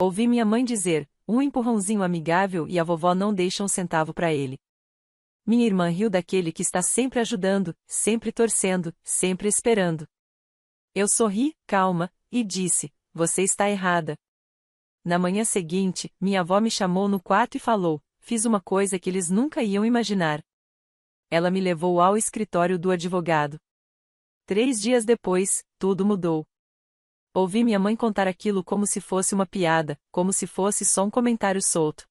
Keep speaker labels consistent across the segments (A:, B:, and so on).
A: Ouvi minha mãe dizer, um empurrãozinho amigável e a vovó não deixa um centavo para ele. Minha irmã riu daquele que está sempre ajudando, sempre torcendo, sempre esperando. Eu sorri, calma, e disse, você está errada. Na manhã seguinte, minha avó me chamou no quarto e falou, fiz uma coisa que eles nunca iam imaginar. Ela me levou ao escritório do advogado. 3 dias depois, tudo mudou. Ouvi minha mãe contar aquilo como se fosse uma piada, como se fosse só um comentário solto.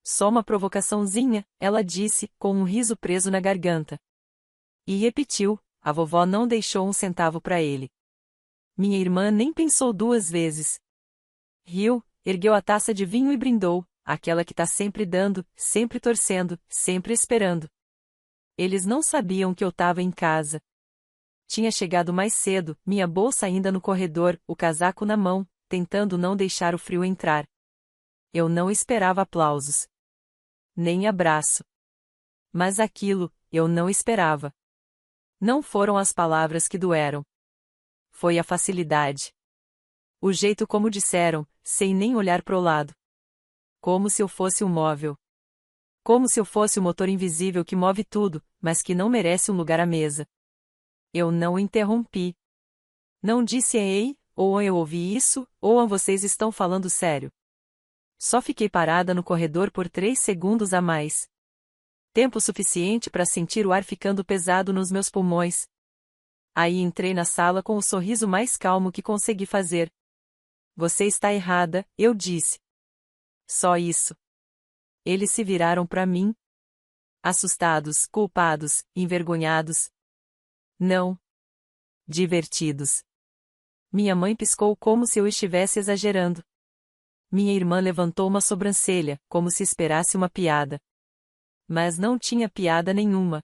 A: Só uma provocaçãozinha, ela disse, com um riso preso na garganta. E repetiu, a vovó não deixou um centavo para ele. Minha irmã nem pensou 2 vezes. Riu, ergueu a taça de vinho e brindou, aquela que tá sempre dando, sempre torcendo, sempre esperando. Eles não sabiam que eu estava em casa. Tinha chegado mais cedo, minha bolsa ainda no corredor, o casaco na mão, tentando não deixar o frio entrar. Eu não esperava aplausos. Nem abraço. Mas aquilo, eu não esperava. Não foram as palavras que doeram. Foi a facilidade. O jeito como disseram, sem nem olhar pro lado. Como se eu fosse um móvel. Como se eu fosse o motor invisível que move tudo, mas que não merece um lugar à mesa. Eu não interrompi. Não disse ei, ou eu ouvi isso, ou vocês estão falando sério. Só fiquei parada no corredor por 3 segundos a mais. Tempo suficiente para sentir o ar ficando pesado nos meus pulmões. Aí entrei na sala com o sorriso mais calmo que consegui fazer. Você está errada, eu disse. Só isso. Eles se viraram para mim. Assustados, culpados, envergonhados. Não. Divertidos. Minha mãe piscou como se eu estivesse exagerando. Minha irmã levantou uma sobrancelha, como se esperasse uma piada. Mas não tinha piada nenhuma.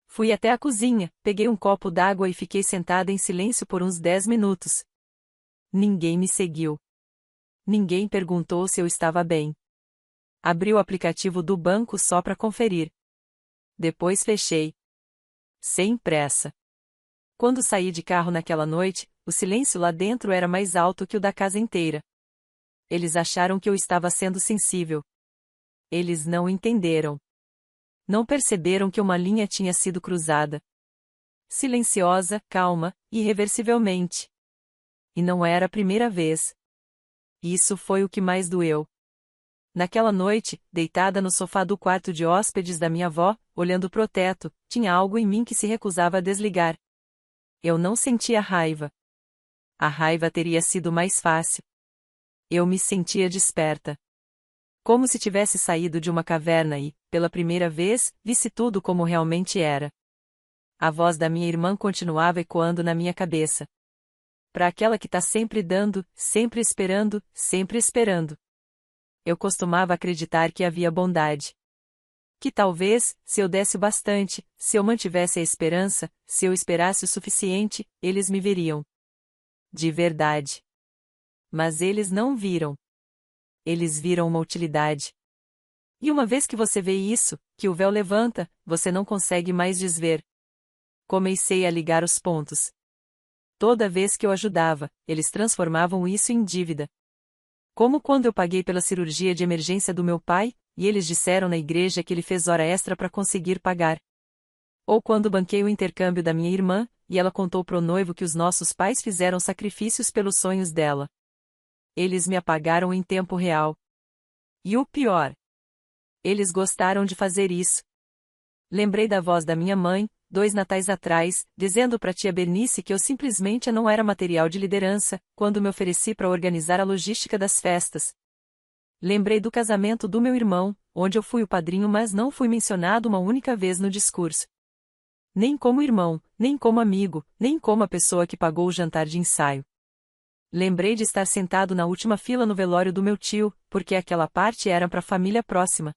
A: Fui até a cozinha, peguei um copo d'água e fiquei sentada em silêncio por uns 10 minutos. Ninguém me seguiu. Ninguém perguntou se eu estava bem. Abri o aplicativo do banco só para conferir. Depois fechei. Sem pressa. Quando saí de carro naquela noite, o silêncio lá dentro era mais alto que o da casa inteira. Eles acharam que eu estava sendo sensível. Eles não entenderam. Não perceberam que uma linha tinha sido cruzada. Silenciosa, calma, irreversivelmente. E não era a primeira vez. Isso foi o que mais doeu. Naquela noite, deitada no sofá do quarto de hóspedes da minha avó, olhando pro teto, tinha algo em mim que se recusava a desligar. Eu não sentia raiva. A raiva teria sido mais fácil. Eu me sentia desperta. Como se tivesse saído de uma caverna e, pela primeira vez, visse tudo como realmente era. A voz da minha irmã continuava ecoando na minha cabeça. Para aquela que tá sempre dando, sempre esperando, sempre esperando. Eu costumava acreditar que havia bondade. Que talvez, se eu desse bastante, se eu mantivesse a esperança, se eu esperasse o suficiente, eles me veriam. De verdade. Mas eles não viram. Eles viram uma utilidade. E uma vez que você vê isso, que o véu levanta, você não consegue mais desver. Comecei a ligar os pontos. Toda vez que eu ajudava, eles transformavam isso em dívida. Como quando eu paguei pela cirurgia de emergência do meu pai, e eles disseram na igreja que ele fez hora extra para conseguir pagar. Ou quando banquei o intercâmbio da minha irmã, e ela contou pro noivo que os nossos pais fizeram sacrifícios pelos sonhos dela. Eles me apagaram em tempo real. E o pior. Eles gostaram de fazer isso. Lembrei da voz da minha mãe, 2 natais atrás, dizendo para tia Bernice que eu simplesmente não era material de liderança, quando me ofereci para organizar a logística das festas. Lembrei do casamento do meu irmão, onde eu fui o padrinho mas não fui mencionado uma única vez no discurso. Nem como irmão, nem como amigo, nem como a pessoa que pagou o jantar de ensaio. Lembrei de estar sentado na última fila no velório do meu tio, porque aquela parte era para a família próxima.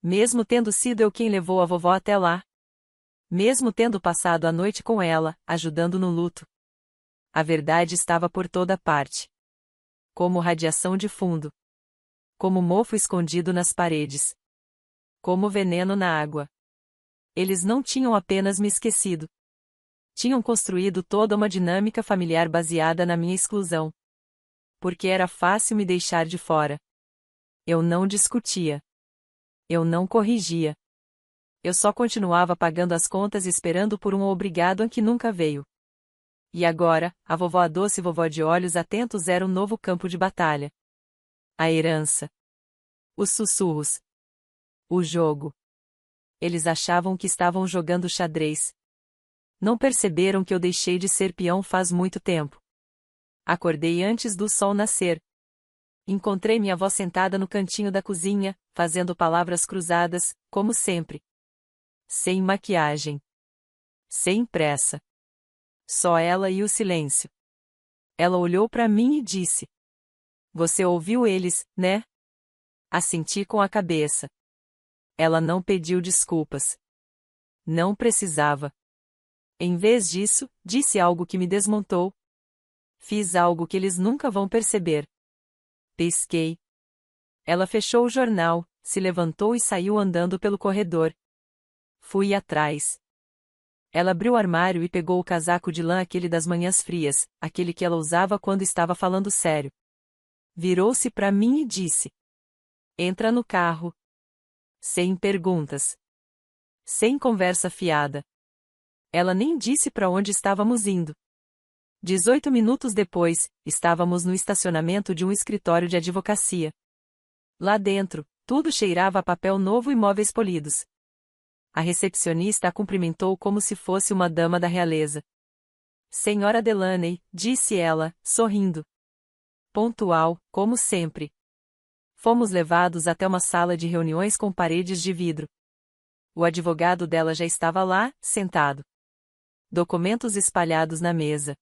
A: Mesmo tendo sido eu quem levou a vovó até lá. Mesmo tendo passado a noite com ela, ajudando no luto. A verdade estava por toda parte. Como radiação de fundo. Como mofo escondido nas paredes. Como veneno na água. Eles não tinham apenas me esquecido. Tinham construído toda uma dinâmica familiar baseada na minha exclusão. porque era fácil me deixar de fora. Eu não discutia. Eu não corrigia. Eu só continuava pagando as contas e esperando por um obrigado que nunca veio. E agora, a vovó a doce vovó de olhos atentos era um novo campo de batalha. A herança. Os sussurros. O jogo. Eles achavam que estavam jogando xadrez. Não perceberam que eu deixei de ser peão faz muito tempo. Acordei antes do sol nascer. Encontrei minha avó sentada no cantinho da cozinha, fazendo palavras cruzadas, como sempre. Sem maquiagem. Sem pressa. Só ela e o silêncio. Ela olhou para mim e disse: "Você ouviu eles, né?" Assenti com a cabeça. Ela não pediu desculpas. Não precisava. Em vez disso, disse algo que me desmontou. Fiz algo que eles nunca vão perceber. Pisquei. Ela fechou o jornal, se levantou e saiu andando pelo corredor. Fui atrás. Ela abriu o armário e pegou o casaco de lã, aquele das manhãs frias, aquele que ela usava quando estava falando sério. Virou-se para mim e disse: "Entra no carro." Sem perguntas. Sem conversa fiada. Ela nem disse para onde estávamos indo. 18 minutos depois, estávamos no estacionamento de um escritório de advocacia. Lá dentro, tudo cheirava a papel novo e móveis polidos. A recepcionista a cumprimentou como se fosse uma dama da realeza. "Senhora Delaney", disse ela, sorrindo. Pontual, como sempre. Fomos levados até uma sala de reuniões com paredes de vidro. O advogado dela já estava lá, sentado. Documentos espalhados na mesa.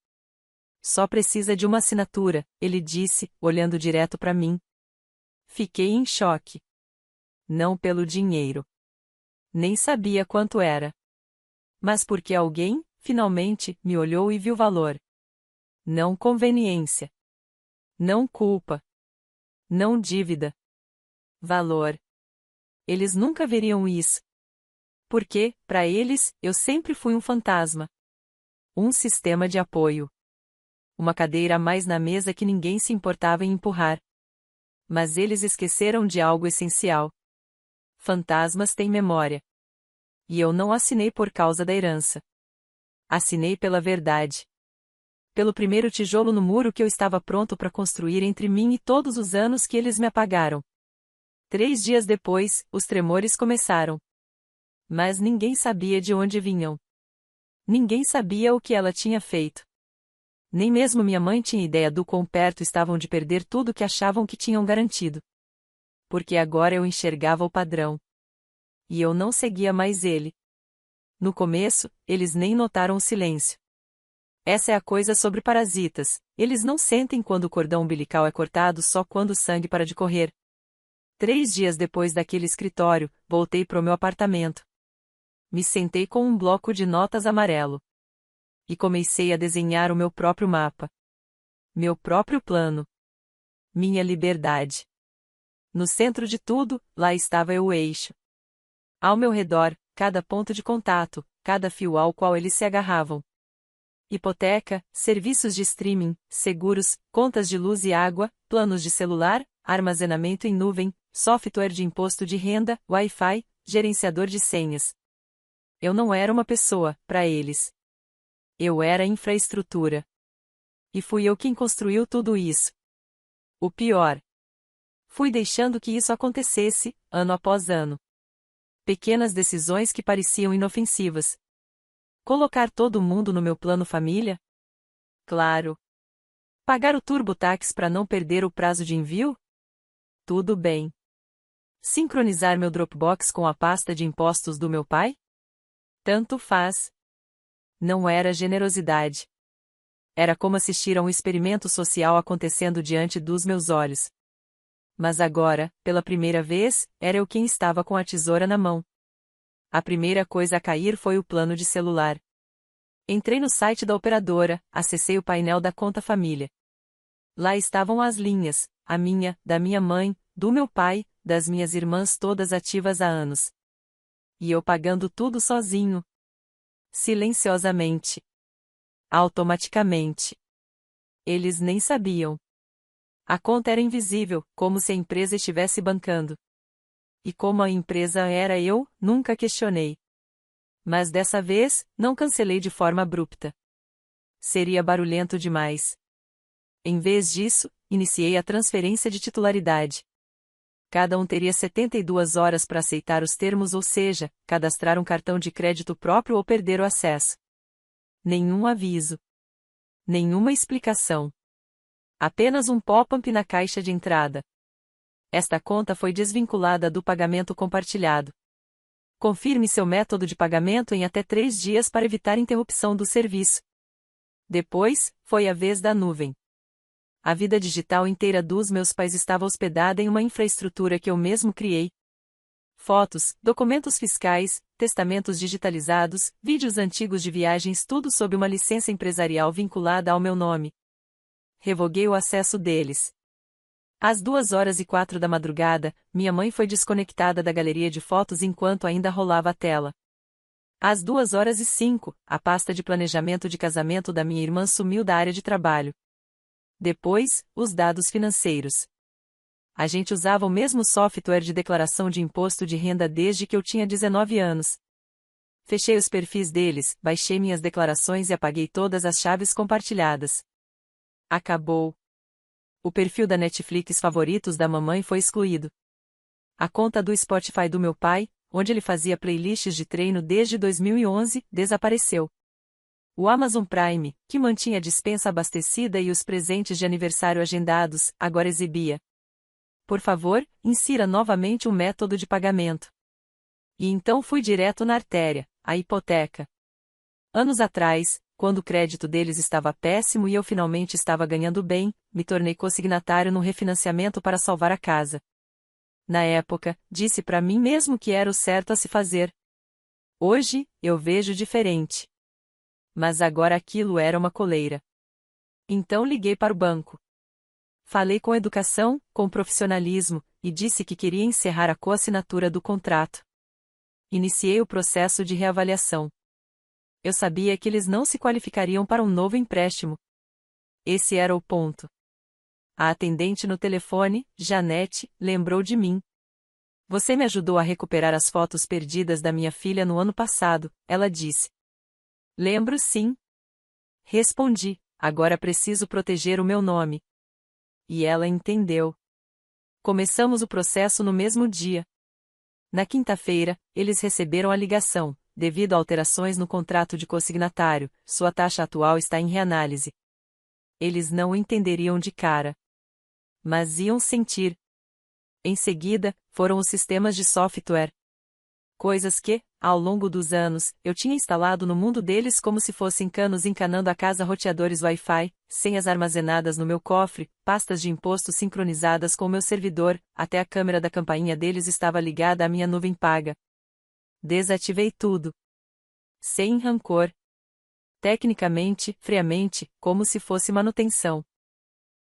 A: "Só precisa de uma assinatura", ele disse, olhando direto para mim. Fiquei em choque. Não pelo dinheiro. Nem sabia quanto era. Mas porque alguém, finalmente, me olhou e viu valor. Não conveniência. Não culpa. Não dívida. Valor. Eles nunca veriam isso. Porque, para eles, eu sempre fui um fantasma. Um sistema de apoio. Uma cadeira a mais na mesa que ninguém se importava em empurrar. Mas eles esqueceram de algo essencial. Fantasmas têm memória. E eu não assinei por causa da herança. Assinei pela verdade. Pelo primeiro tijolo no muro que eu estava pronto para construir entre mim e todos os anos que eles me apagaram. 3 dias depois, os tremores começaram. Mas ninguém sabia de onde vinham. Ninguém sabia o que ela tinha feito. Nem mesmo minha mãe tinha ideia do quão perto estavam de perder tudo que achavam que tinham garantido. Porque agora eu enxergava o padrão. E eu não seguia mais ele. No começo, eles nem notaram o silêncio. Essa é a coisa sobre parasitas: eles não sentem quando o cordão umbilical é cortado, só quando o sangue para de correr. 3 dias depois daquele escritório, voltei para o meu apartamento. Me sentei com um bloco de notas amarelo. E comecei a desenhar o meu próprio mapa. Meu próprio plano. Minha liberdade. No centro de tudo, lá estava eu, o eixo. Ao meu redor, cada ponto de contato, cada fio ao qual eles se agarravam. Hipoteca, serviços de streaming, seguros, contas de luz e água, planos de celular, armazenamento em nuvem, software de imposto de renda, Wi-Fi, gerenciador de senhas. Eu não era uma pessoa, para eles. Eu era infraestrutura. E fui eu quem construiu tudo isso. O pior. Fui deixando que isso acontecesse, ano após ano. Pequenas decisões que pareciam inofensivas. Colocar todo mundo no meu plano família? Claro. Pagar o TurboTax para não perder o prazo de envio? Tudo bem. Sincronizar meu Dropbox com a pasta de impostos do meu pai? Tanto faz. Não era generosidade. Era como assistir a um experimento social acontecendo diante dos meus olhos. Mas agora, pela primeira vez, era eu quem estava com a tesoura na mão. A primeira coisa a cair foi o plano de celular. Entrei no site da operadora, acessei o painel da conta família. Lá estavam as linhas, a minha, da minha mãe, do meu pai, das minhas irmãs, todas ativas há anos. E eu pagando tudo sozinho. Silenciosamente. Automaticamente. Eles nem sabiam. A conta era invisível, como se a empresa estivesse bancando. E como a empresa era eu, nunca questionei. Mas dessa vez, não cancelei de forma abrupta. Seria barulhento demais. Em vez disso, iniciei a transferência de titularidade. Cada um teria 72 horas para aceitar os termos, ou seja, cadastrar um cartão de crédito próprio ou perder o acesso. Nenhum aviso. Nenhuma explicação. Apenas um pop-up na caixa de entrada. Esta conta foi desvinculada do pagamento compartilhado. Confirme seu método de pagamento em até 3 dias para evitar interrupção do serviço. Depois, foi a vez da nuvem. A vida digital inteira dos meus pais estava hospedada em uma infraestrutura que eu mesmo criei. Fotos, documentos fiscais, testamentos digitalizados, vídeos antigos de viagens, tudo sob uma licença empresarial vinculada ao meu nome. Revoguei o acesso deles. Às 2h04 da madrugada, minha mãe foi desconectada da galeria de fotos enquanto ainda rolava a tela. Às 2h05, a pasta de planejamento de casamento da minha irmã sumiu da área de trabalho. Depois, os dados financeiros. A gente usava o mesmo software de declaração de imposto de renda desde que eu tinha 19 anos. Fechei os perfis deles, baixei minhas declarações e apaguei todas as chaves compartilhadas. Acabou. O perfil da Netflix favoritos da mamãe foi excluído. A conta do Spotify do meu pai, onde ele fazia playlists de treino desde 2011, desapareceu. O Amazon Prime, que mantinha a despensa abastecida e os presentes de aniversário agendados, agora exibia: por favor, insira novamente o método de pagamento. E então fui direto na artéria, a hipoteca. Anos atrás, quando o crédito deles estava péssimo e eu finalmente estava ganhando bem, me tornei consignatário num refinanciamento para salvar a casa. Na época, disse para mim mesmo que era o certo a se fazer. Hoje, eu vejo diferente. Mas agora aquilo era uma coleira. Então liguei para o banco. Falei com educação, com profissionalismo, e disse que queria encerrar a coassinatura do contrato. Iniciei o processo de reavaliação. Eu sabia que eles não se qualificariam para um novo empréstimo. Esse era o ponto. A atendente no telefone, Janete, lembrou de mim. Você me ajudou a recuperar as fotos perdidas da minha filha no ano passado, ela disse. Lembro, sim. Respondi, agora preciso proteger o meu nome. E ela entendeu. Começamos o processo no mesmo dia. Na quinta-feira, eles receberam a ligação: devido a alterações no contrato de consignatário, sua taxa atual está em reanálise. Eles não entenderiam de cara. Mas iam sentir. Em seguida, foram os sistemas de software. Coisas que, ao longo dos anos, eu tinha instalado no mundo deles como se fossem canos encanando a casa, roteadores Wi-Fi, senhas armazenadas no meu cofre, pastas de imposto sincronizadas com o meu servidor, até a câmera da campainha deles estava ligada à minha nuvem paga. Desativei tudo. Sem rancor. Tecnicamente, friamente, como se fosse manutenção.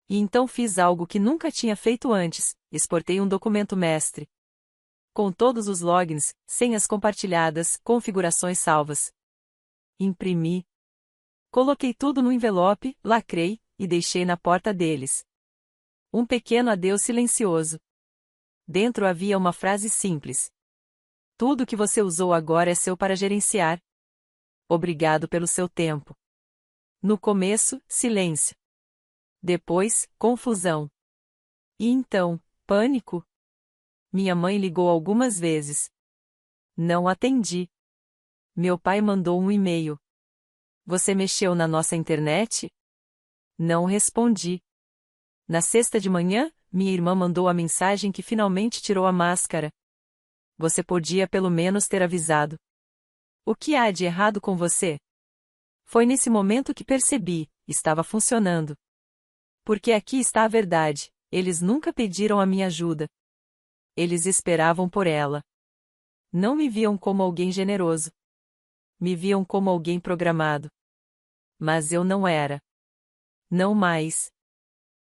A: E então fiz algo que nunca tinha feito antes: exportei um documento mestre. Com todos os logins, senhas compartilhadas, configurações salvas. Imprimi. Coloquei tudo no envelope, lacrei, e deixei na porta deles. Um pequeno adeus silencioso. Dentro havia uma frase simples: tudo que você usou agora é seu para gerenciar. Obrigado pelo seu tempo. No começo, silêncio. Depois, confusão. E então, pânico. Minha mãe ligou algumas vezes. Não atendi. Meu pai mandou um e-mail. Você mexeu na nossa internet? Não respondi. Na sexta de manhã, minha irmã mandou a mensagem que finalmente tirou a máscara. Você podia pelo menos ter avisado. O que há de errado com você? Foi nesse momento que percebi: estava funcionando. Porque aqui está a verdade: eles nunca pediram a minha ajuda. Eles esperavam por ela. Não me viam como alguém generoso. Me viam como alguém programado. Mas eu não era. Não mais.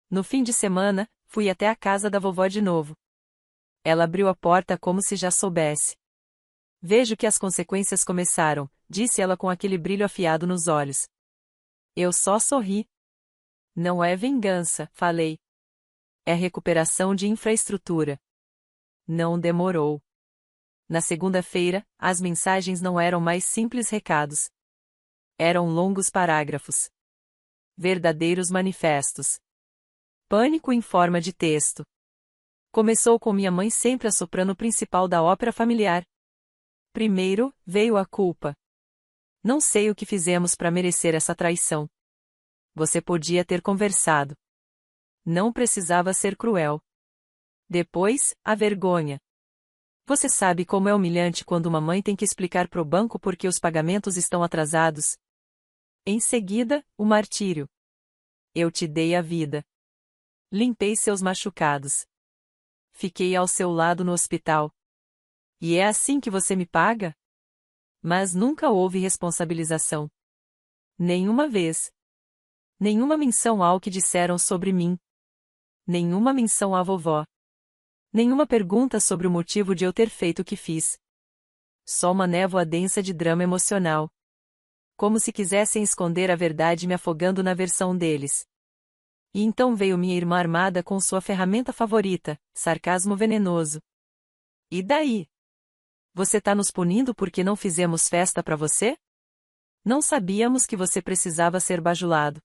A: No fim de semana, fui até a casa da vovó de novo. Ela abriu a porta como se já soubesse. Vejo que as consequências começaram, disse ela com aquele brilho afiado nos olhos. Eu só sorri. Não é vingança, falei. É recuperação de infraestrutura. Não demorou. Na segunda-feira, as mensagens não eram mais simples recados. Eram longos parágrafos. Verdadeiros manifestos. Pânico em forma de texto. Começou com minha mãe sempre a soprano principal da ópera familiar. Primeiro, veio a culpa. Não sei o que fizemos para merecer essa traição. Você podia ter conversado. Não precisava ser cruel. Depois, a vergonha. Você sabe como é humilhante quando uma mãe tem que explicar pro banco por que os pagamentos estão atrasados? Em seguida, o martírio. Eu te dei a vida. Limpei seus machucados. Fiquei ao seu lado no hospital. E é assim que você me paga? Mas nunca houve responsabilização. Nenhuma vez. Nenhuma menção ao que disseram sobre mim. Nenhuma menção à vovó. Nenhuma pergunta sobre o motivo de eu ter feito o que fiz. Só uma névoa densa de drama emocional. Como se quisessem esconder a verdade me afogando na versão deles. E então veio minha irmã armada com sua ferramenta favorita, sarcasmo venenoso. E daí? Você tá nos punindo porque não fizemos festa pra você? Não sabíamos que você precisava ser bajulado.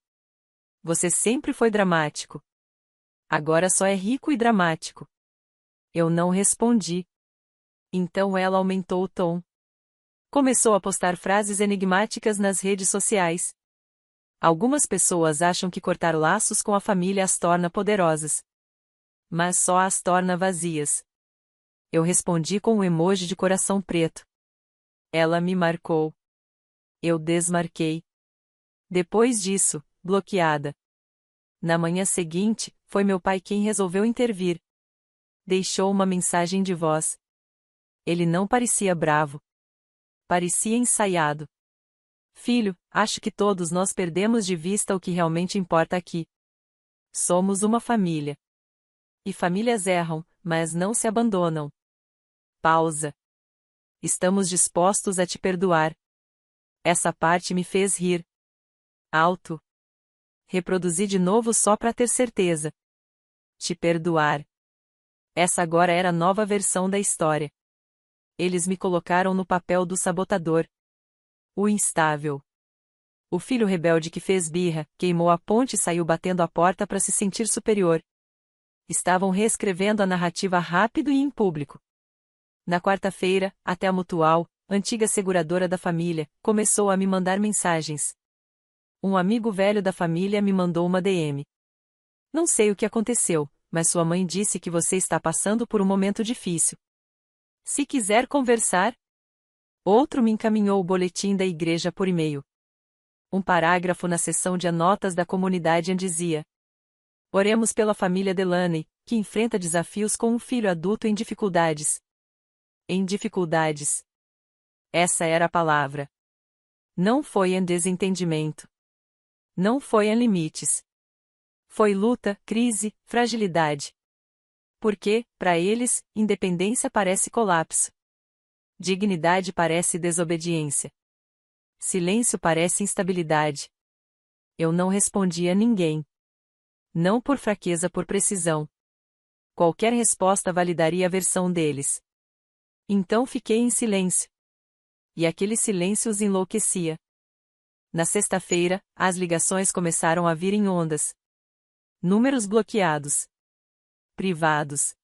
A: Você sempre foi dramático. Agora só é rico e dramático. Eu não respondi. Então ela aumentou o tom. Começou a postar frases enigmáticas nas redes sociais. Algumas pessoas acham que cortar laços com a família as torna poderosas. Mas só as torna vazias. Eu respondi com um emoji de coração preto. Ela me marcou. Eu desmarquei. Depois disso, bloqueada. Na manhã seguinte, foi meu pai quem resolveu intervir. Deixou uma mensagem de voz. Ele não parecia bravo. Parecia ensaiado. Filho, acho que todos nós perdemos de vista o que realmente importa aqui. Somos uma família. E famílias erram, mas não se abandonam. Pausa. Estamos dispostos a te perdoar. Essa parte me fez rir. Alto. Reproduzi de novo só para ter certeza. Te perdoar. Essa agora era a nova versão da história. Eles me colocaram no papel do sabotador. O instável. O filho rebelde que fez birra, queimou a ponte e saiu batendo a porta para se sentir superior. Estavam reescrevendo a narrativa rápido e em público. Na quarta-feira, até a Mutual, antiga seguradora da família, começou a me mandar mensagens. Um amigo velho da família me mandou uma DM. Não sei o que aconteceu, mas sua mãe disse que você está passando por um momento difícil. Se quiser conversar. Outro me encaminhou o boletim da igreja por e-mail. Um parágrafo na seção de anotas da comunidade dizia: Oremos pela família Delaney, que enfrenta desafios com um filho adulto em dificuldades. Em dificuldades. Essa era a palavra. Não foi em desentendimento. Não foi em limites. Foi luta, crise, fragilidade. Porque, para eles, independência parece colapso. Dignidade parece desobediência. Silêncio parece instabilidade. Eu não respondi a ninguém. Não por fraqueza, por precisão. Qualquer resposta validaria a versão deles. Então fiquei em silêncio. E aquele silêncio os enlouquecia. Na sexta-feira, as ligações começaram a vir em ondas. Números bloqueados. Privados.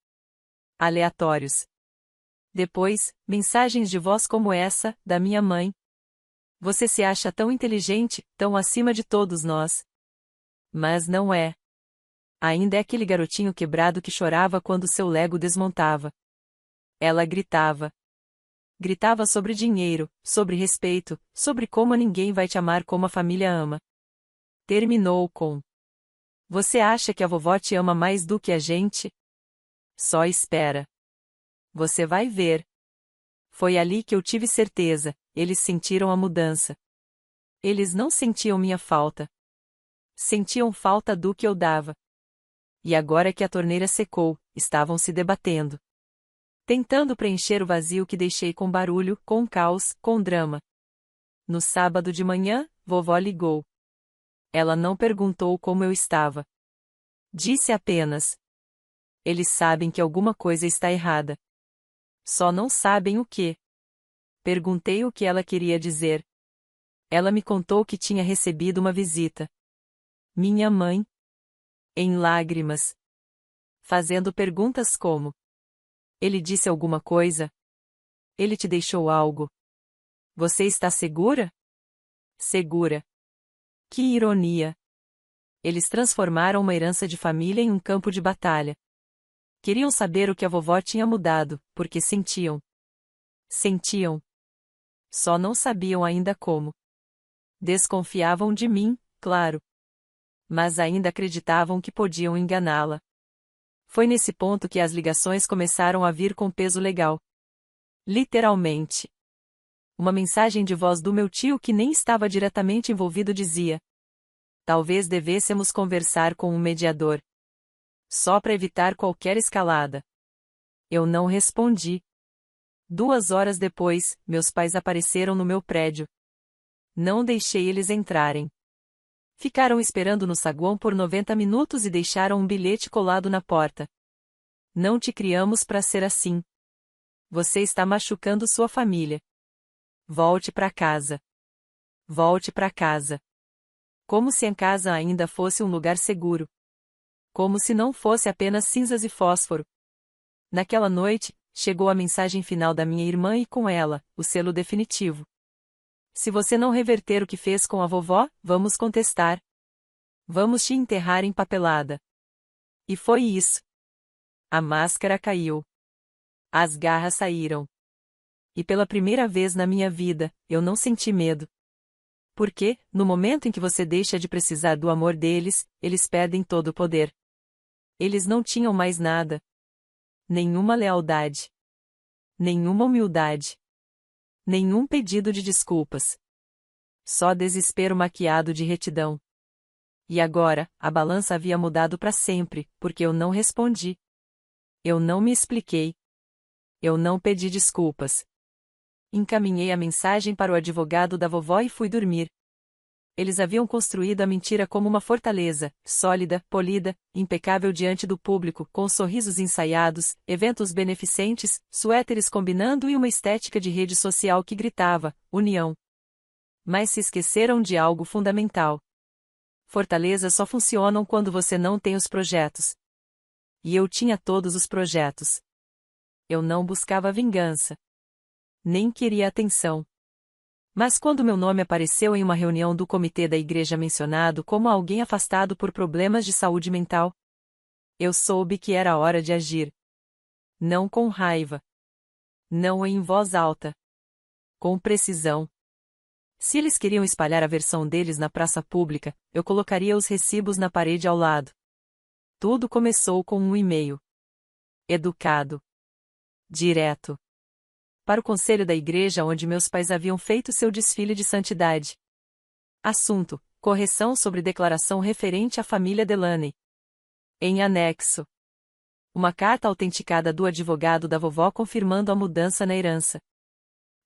A: Aleatórios. Depois, mensagens de voz como essa, da minha mãe. Você se acha tão inteligente, tão acima de todos nós. Mas não é. Ainda é aquele garotinho quebrado que chorava quando seu Lego desmontava. Ela gritava. Gritava sobre dinheiro, sobre respeito, sobre como ninguém vai te amar como a família ama. Terminou com: Você acha que a vovó te ama mais do que a gente? Só espera. Você vai ver. Foi ali que eu tive certeza, eles sentiram a mudança. Eles não sentiam minha falta. Sentiam falta do que eu dava. E agora que a torneira secou, estavam se debatendo. Tentando preencher o vazio que deixei com barulho, com caos, com drama. No sábado de manhã, vovó ligou. Ela não perguntou como eu estava. Disse apenas: Eles sabem que alguma coisa está errada. Só não sabem o que. Perguntei o que ela queria dizer. Ela me contou que tinha recebido uma visita. Minha mãe. Em lágrimas. Fazendo perguntas como: ele disse alguma coisa? Ele te deixou algo? Você está segura? Segura. Que ironia. Eles transformaram uma herança de família em um campo de batalha. Queriam saber o que a vovó tinha mudado, porque sentiam. Sentiam. Só não sabiam ainda como. Desconfiavam de mim, claro. Mas ainda acreditavam que podiam enganá-la. Foi nesse ponto que as ligações começaram a vir com peso legal. Literalmente. Uma mensagem de voz do meu tio que nem estava diretamente envolvido dizia: talvez devêssemos conversar com um mediador. Só para evitar qualquer escalada. Eu não respondi. 2 horas depois, meus pais apareceram no meu prédio. Não deixei eles entrarem. Ficaram esperando no saguão por 90 minutos e deixaram um bilhete colado na porta. Não te criamos para ser assim. Você está machucando sua família. Volte para casa. Volte para casa. Como se a casa ainda fosse um lugar seguro. Como se não fosse apenas cinzas e fósforo. Naquela noite, chegou a mensagem final da minha irmã e com ela, o selo definitivo. Se você não reverter o que fez com a vovó, vamos contestar. Vamos te enterrar empapelada. E foi isso. A máscara caiu. As garras saíram. E pela primeira vez na minha vida, eu não senti medo. Porque, no momento em que você deixa de precisar do amor deles, eles perdem todo o poder. Eles não tinham mais nada. Nenhuma lealdade. Nenhuma humildade. Nenhum pedido de desculpas. Só desespero maquiado de retidão. E agora, a balança havia mudado para sempre, porque eu não respondi. Eu não me expliquei. Eu não pedi desculpas. Encaminhei a mensagem para o advogado da vovó e fui dormir. Eles haviam construído a mentira como uma fortaleza, sólida, polida, impecável diante do público, com sorrisos ensaiados, eventos beneficentes, suéteres combinando e uma estética de rede social que gritava: união. Mas se esqueceram de algo fundamental. Fortalezas só funcionam quando você não tem os projetos. E eu tinha todos os projetos. Eu não buscava vingança. Nem queria atenção. Mas quando meu nome apareceu em uma reunião do comitê da igreja mencionado como alguém afastado por problemas de saúde mental, eu soube que era hora de agir. Não com raiva. Não em voz alta. Com precisão. Se eles queriam espalhar a versão deles na praça pública, eu colocaria os recibos na parede ao lado. Tudo começou com um e-mail. Educado. Direto. Para o conselho da igreja onde meus pais haviam feito seu desfile de santidade. Assunto: correção sobre declaração referente à família Delaney. Em anexo. Uma carta autenticada do advogado da vovó confirmando a mudança na herança.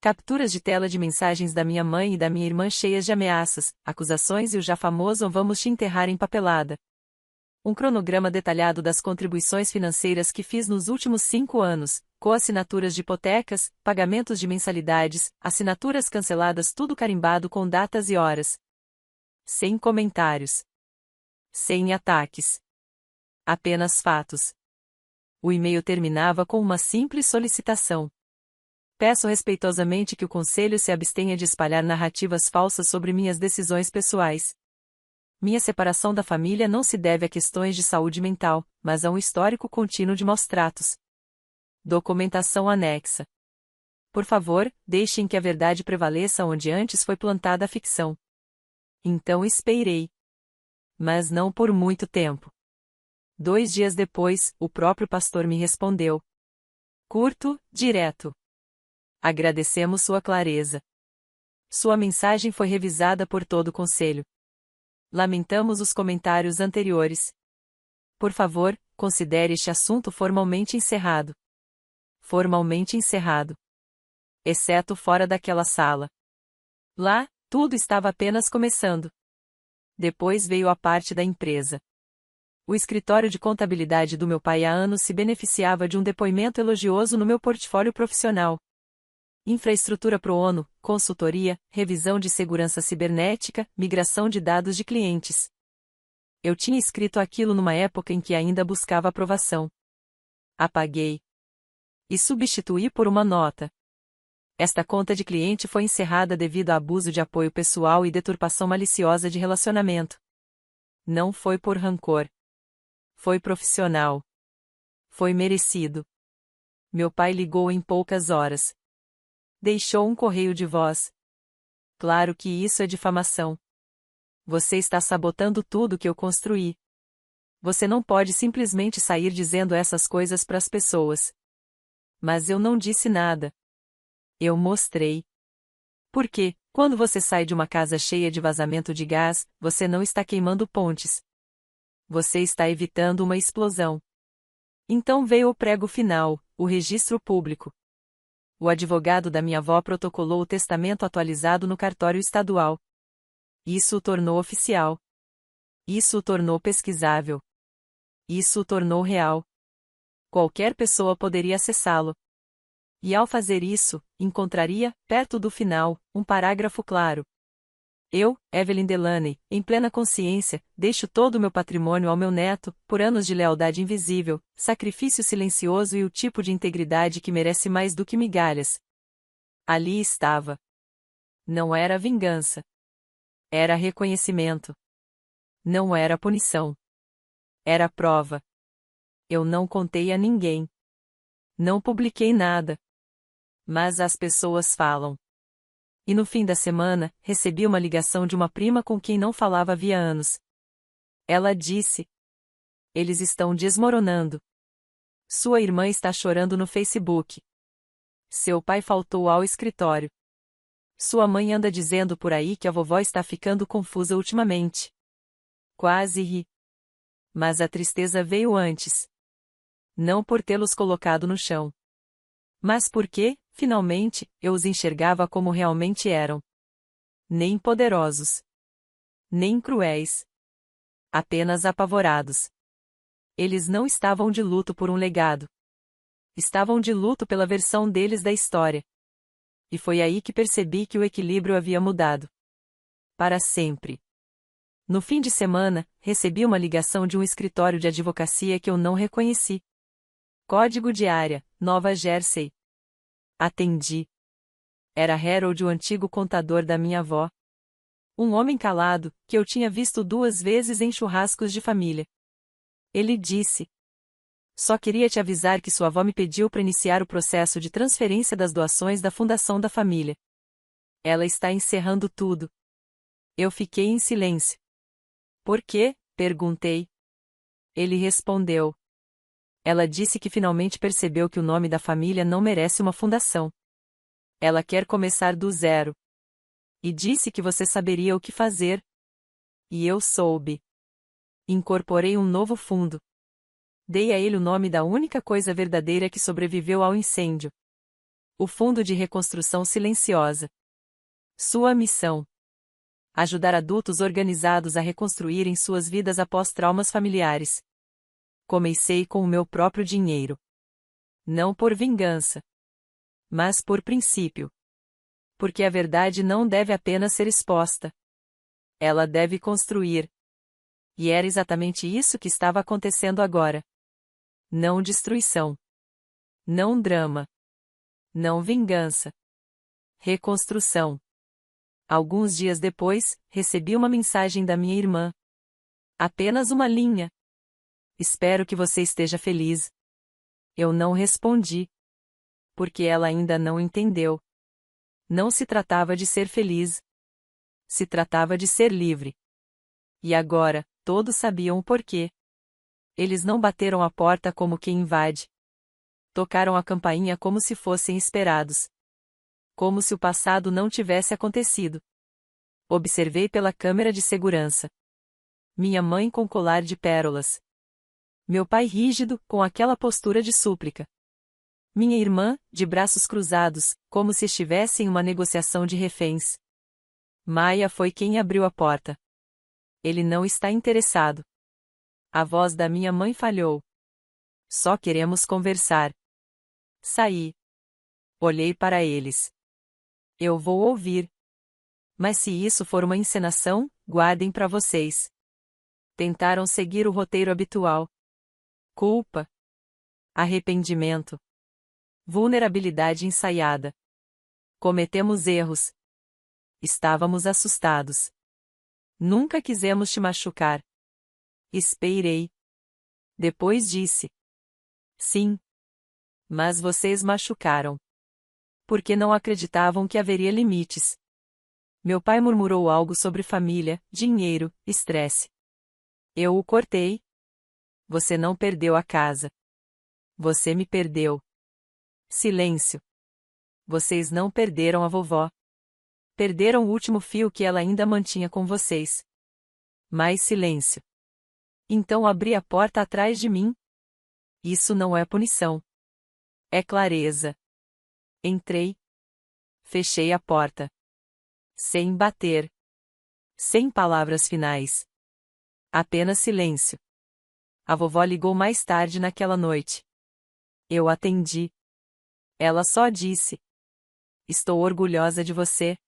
A: Capturas de tela de mensagens da minha mãe e da minha irmã cheias de ameaças, acusações e o já famoso vamos te enterrar empapelada. Um cronograma detalhado das contribuições financeiras que fiz nos últimos 5 anos, coassinaturas de hipotecas, pagamentos de mensalidades, assinaturas canceladas, tudo carimbado com datas e horas. Sem comentários. Sem ataques. Apenas fatos. O e-mail terminava com uma simples solicitação. Peço respeitosamente que o conselho se abstenha de espalhar narrativas falsas sobre minhas decisões pessoais. Minha separação da família não se deve a questões de saúde mental, mas a um histórico contínuo de maus-tratos. Documentação anexa. Por favor, deixem que a verdade prevaleça onde antes foi plantada a ficção. Então esperei. Mas não por muito tempo. 2 dias depois, o próprio pastor me respondeu. Curto, direto. Agradecemos sua clareza. Sua mensagem foi revisada por todo o conselho. Lamentamos os comentários anteriores. Por favor, considere este assunto formalmente encerrado. Formalmente encerrado. Exceto fora daquela sala. Lá, tudo estava apenas começando. Depois veio a parte da empresa. O escritório de contabilidade do meu pai há anos se beneficiava de um depoimento elogioso no meu portfólio profissional. Infraestrutura pro ONU, consultoria, revisão de segurança cibernética, migração de dados de clientes. Eu tinha escrito aquilo numa época em que ainda buscava aprovação. Apaguei. E substituí por uma nota. Esta conta de cliente foi encerrada devido a abuso de apoio pessoal e deturpação maliciosa de relacionamento. Não foi por rancor. Foi profissional. Foi merecido. Meu pai ligou em poucas horas. Deixou um correio de voz. Claro que isso é difamação. Você está sabotando tudo que eu construí. Você não pode simplesmente sair dizendo essas coisas para as pessoas. Mas eu não disse nada. Eu mostrei. Porque, quando você sai de uma casa cheia de vazamento de gás, você não está queimando pontes. Você está evitando uma explosão. Então veio o prego final, o registro público. O advogado da minha avó protocolou o testamento atualizado no cartório estadual. Isso o tornou oficial. Isso o tornou pesquisável. Isso o tornou real. Qualquer pessoa poderia acessá-lo. E ao fazer isso, encontraria, perto do final, um parágrafo claro. Eu, Evelyn Delaney, em plena consciência, deixo todo o meu patrimônio ao meu neto, por anos de lealdade invisível, sacrifício silencioso e o tipo de integridade que merece mais do que migalhas. Ali estava. Não era vingança. Era reconhecimento. Não era punição. Era prova. Eu não contei a ninguém. Não publiquei nada. Mas as pessoas falam. E no fim da semana, recebi uma ligação de uma prima com quem não falava havia anos. Ela disse: eles estão desmoronando. Sua irmã está chorando no Facebook. Seu pai faltou ao escritório. Sua mãe anda dizendo por aí que a vovó está ficando confusa ultimamente. Quase ri. Mas a tristeza veio antes. Não por tê-los colocado no chão. Mas porque, finalmente, eu os enxergava como realmente eram. Nem poderosos. Nem cruéis. Apenas apavorados. Eles não estavam de luto por um legado. Estavam de luto pela versão deles da história. E foi aí que percebi que o equilíbrio havia mudado. Para sempre. No fim de semana, recebi uma ligação de um escritório de advocacia que eu não reconheci. Código de área, Nova Jersey. Atendi. Era Harold, o antigo contador da minha avó. Um homem calado, que eu tinha visto 2 vezes em churrascos de família. Ele disse: só queria te avisar que sua avó me pediu para iniciar o processo de transferência das doações da fundação da família. Ela está encerrando tudo. Eu fiquei em silêncio. Por quê? Perguntei. Ele respondeu. Ela disse que finalmente percebeu que o nome da família não merece uma fundação. Ela quer começar do zero. E disse que você saberia o que fazer. E eu soube. Incorporei um novo fundo. Dei a ele o nome da única coisa verdadeira que sobreviveu ao incêndio. O Fundo de Reconstrução Silenciosa. Sua missão: ajudar adultos organizados a reconstruírem suas vidas após traumas familiares. Comecei com o meu próprio dinheiro. Não por vingança. Mas por princípio. Porque a verdade não deve apenas ser exposta. Ela deve construir. E era exatamente isso que estava acontecendo agora. Não destruição. Não drama. Não vingança. Reconstrução. Alguns dias depois, recebi uma mensagem da minha irmã. Apenas uma linha. Espero que você esteja feliz. Eu não respondi. Porque ela ainda não entendeu. Não se tratava de ser feliz. Se tratava de ser livre. E agora, todos sabiam o porquê. Eles não bateram a porta como quem invade. Tocaram a campainha como se fossem esperados. Como se o passado não tivesse acontecido. Observei pela câmera de segurança. Minha mãe com colar de pérolas. Meu pai rígido, com aquela postura de súplica. Minha irmã, de braços cruzados, como se estivesse em uma negociação de reféns. Maia foi quem abriu a porta. Ele não está interessado. A voz da minha mãe falhou. Só queremos conversar. Saí. Olhei para eles. Eu vou ouvir. Mas se isso for uma encenação, guardem para vocês. Tentaram seguir o roteiro habitual. Culpa. Arrependimento. Vulnerabilidade ensaiada. Cometemos erros. Estávamos assustados. Nunca quisemos te machucar. Esperei. Depois disse. Sim. Mas vocês machucaram. Porque não acreditavam que haveria limites. Meu pai murmurou algo sobre família, dinheiro, estresse. Eu o cortei. Você não perdeu a casa. Você me perdeu. Silêncio. Vocês não perderam a vovó. Perderam o último fio que ela ainda mantinha com vocês. Mais silêncio. Então abri a porta atrás de mim. Isso não é punição. É clareza. Entrei. Fechei a porta. Sem bater. Sem palavras finais. Apenas silêncio. A vovó ligou mais tarde naquela noite. Eu atendi. Ela só disse: Estou orgulhosa de você.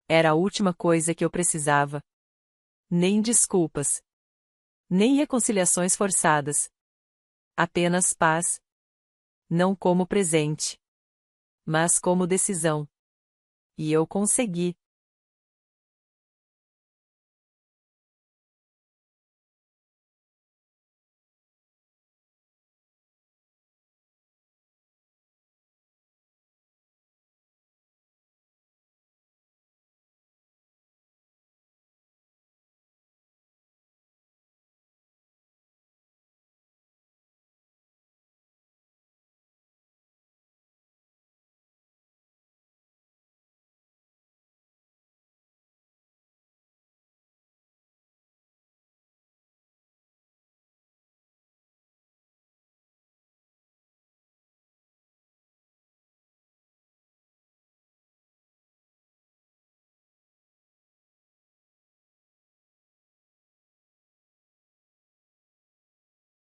A: Era a última coisa que eu precisava. Nem desculpas. Nem reconciliações forçadas. Apenas paz. Não como presente, mas como decisão. E eu consegui.